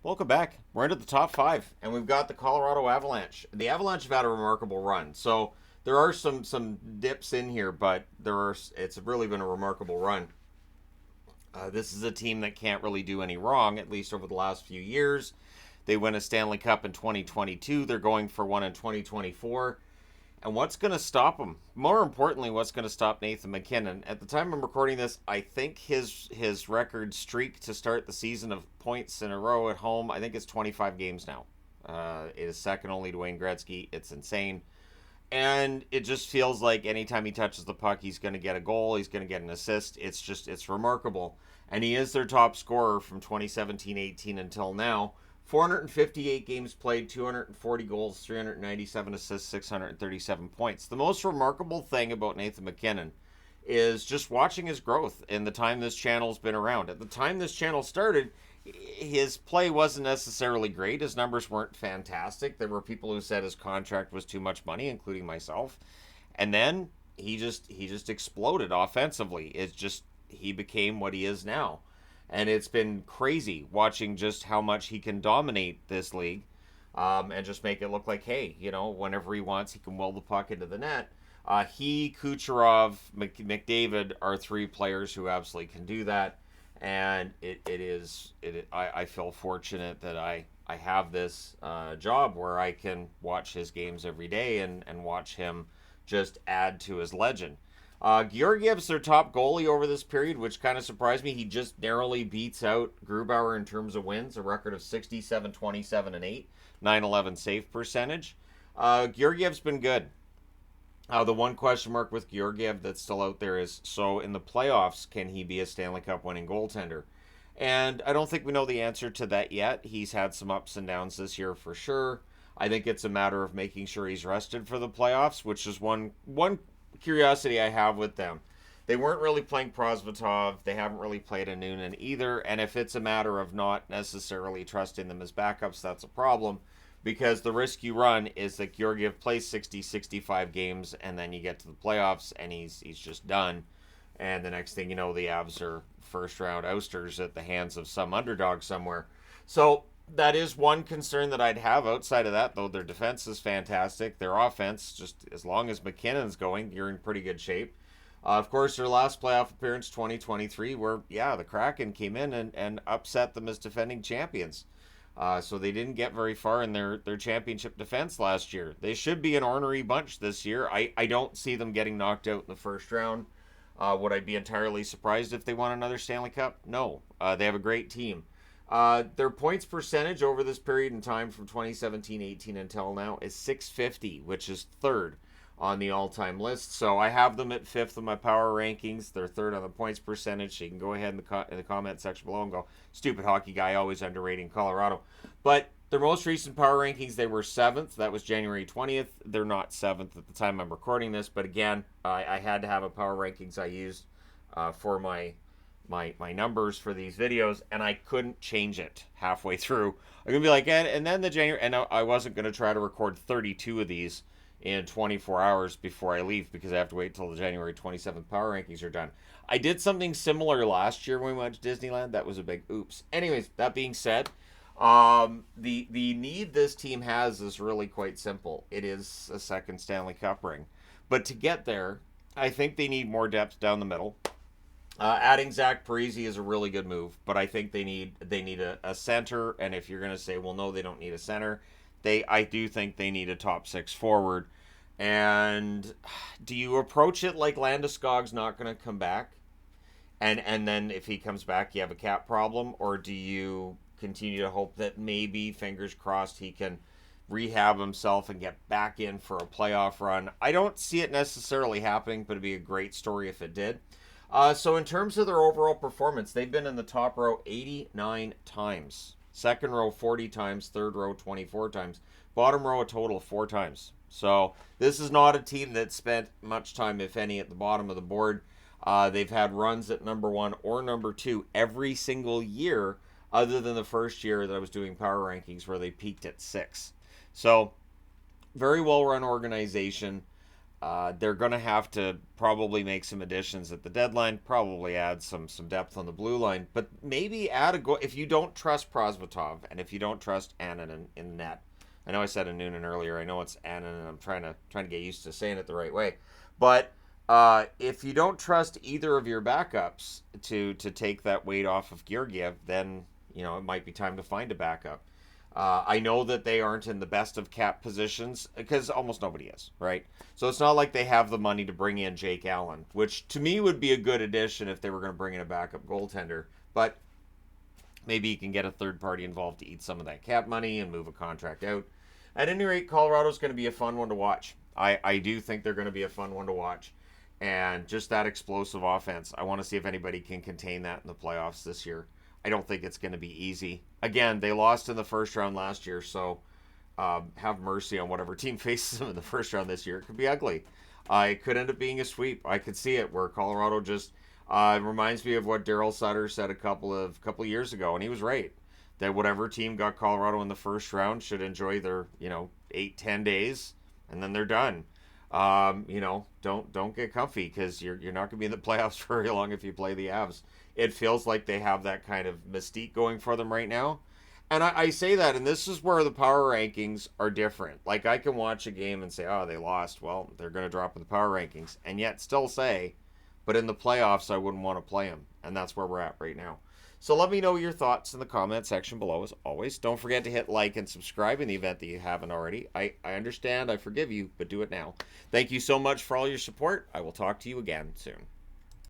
Welcome back. We're into the top five, and we've got the Colorado Avalanche. The Avalanche have had a remarkable run, so there are some dips in here, but it's really been a remarkable run. This is a team that can't really do any wrong, at least over the last few years. They win a Stanley Cup in 2022. They're going for one in 2024. And what's going to stop him? More importantly, what's going to stop Nathan MacKinnon? At the time I'm recording this, I think his record streak to start the season of points in a row at home, I think it's 25 games now. It is second only to Wayne Gretzky. It's insane. And it just feels like anytime he touches the puck, he's going to get a goal. He's going to get an assist. It's remarkable. And he is their top scorer from 2017-18 until now. 458 games played, 240 goals, 397 assists, 637 points. The most remarkable thing about Nathan MacKinnon is just watching his growth in the time this channel's been around. At the time this channel started, his play wasn't necessarily great. His numbers weren't fantastic. There were people who said his contract was too much money, including myself. And then he just exploded offensively. He became what he is now. And it's been crazy watching just how much he can dominate this league and just make it look like, hey, whenever he wants, he can will the puck into the net. Kucherov, McDavid are three players who absolutely can do that. And I feel fortunate that I have this job where I can watch his games every day and watch him just add to his legend. Georgiev's their top goalie over this period, which kind of surprised me. He just narrowly beats out Grubauer in terms of wins, a record of 67, 27, and 8, 911 save percentage. Georgiev's been good. The one question mark with Georgiev that's still out there is, so in the playoffs, can he be a Stanley Cup winning goaltender? And I don't think we know the answer to that yet. He's had some ups and downs this year for sure. I think it's a matter of making sure he's rested for the playoffs, which is one curiosity I have with them. They weren't really playing Prosvetov. They haven't really played a Noonan either. And if it's a matter of not necessarily trusting them as backups, that's a problem. Because the risk you run is that Georgiev plays 60, 65 games, and then you get to the playoffs, and he's just done. And the next thing you know, the Avs are first-round ousters at the hands of some underdog somewhere. So that is one concern that I'd have. Outside of that, though, their defense is fantastic. Their offense, just as long as McKinnon's going, you're in pretty good shape. Of course, their last playoff appearance, 2023, where, the Kraken came in and upset them as defending champions. So they didn't get very far in their championship defense last year. They should be an ornery bunch this year. I don't see them getting knocked out in the first round. Would I be entirely surprised if they won another Stanley Cup? No. They have a great team. Their points percentage over this period in time from 2017-18 until now is .650, which is third on the all-time list. So I have them at fifth in my power rankings. They're third on the points percentage. So you can go ahead in the comment section below and go, stupid hockey guy, always underrating Colorado. But their most recent power rankings, they were seventh. That was January 20th. They're not seventh at the time I'm recording this. But again, I had to have a power rankings I used for my numbers for these videos, and I couldn't change it halfway through. I'm going to be like, and then the January, and I wasn't going to try to record 32 of these in 24 hours before I leave because I have to wait till the January 27th power rankings are done. I did something similar last year when we went to Disneyland. That was a big oops. Anyways, that being said, the need this team has is really quite simple. It is a second Stanley Cup ring. But to get there, I think they need more depth down the middle. Adding Zach Parise is a really good move, but I think they need a center. And if you're going to say, well, no, they don't need a center, I do think they need a top six forward. And do you approach it like Landeskog's not going to come back? And then if he comes back, you have a cap problem? Or do you continue to hope that maybe, fingers crossed, he can rehab himself and get back in for a playoff run? I don't see it necessarily happening, but it'd be a great story if it did. So in terms of their overall performance, they've been in the top row 89 times. Second row 40 times. Third row 24 times. Bottom row a total of 4 times. So this is not a team that spent much time, if any, at the bottom of the board. They've had runs at number 1 or number 2 every single year, other than the first year that I was doing power rankings where they peaked at 6. So very well-run organization. They're going to have to probably make some additions at the deadline, probably add some depth on the blue line, but maybe add a goal if you don't trust Prosvetov and if you don't trust Annan in net. I know I said Noonan earlier. I know it's Annan, and I'm trying to get used to saying it the right way. But if you don't trust either of your backups to take that weight off of Georgiev, then it might be time to find a backup. I know that they aren't in the best of cap positions because almost nobody is, right? So it's not like they have the money to bring in Jake Allen, which to me would be a good addition if they were going to bring in a backup goaltender. But maybe you can get a third party involved to eat some of that cap money and move a contract out. At any rate, Colorado's going to be a fun one to watch. I do think they're going to be a fun one to watch. And just that explosive offense, I want to see if anybody can contain that in the playoffs this year. I don't think it's going to be easy. Again, they lost in the first round last year, so have mercy on whatever team faces them in the first round this year. It could be ugly. It could end up being a sweep. I could see it where Colorado just reminds me of what Daryl Sutter said a couple of years ago, and he was right. That whatever team got Colorado in the first round should enjoy their 8-10 days, and then they're done. Don't get comfy because you're not going to be in the playoffs for very long if you play the Avs. It feels like they have that kind of mystique going for them right now. And I say that, and this is where the power rankings are different. Like, I can watch a game and say, oh, they lost. Well, they're going to drop in the power rankings. And yet still say, but in the playoffs, I wouldn't want to play them. And that's where we're at right now. So let me know your thoughts in the comment section below, as always. Don't forget to hit like and subscribe in the event that you haven't already. I understand, I forgive you, but do it now. Thank you so much for all your support. I will talk to you again soon.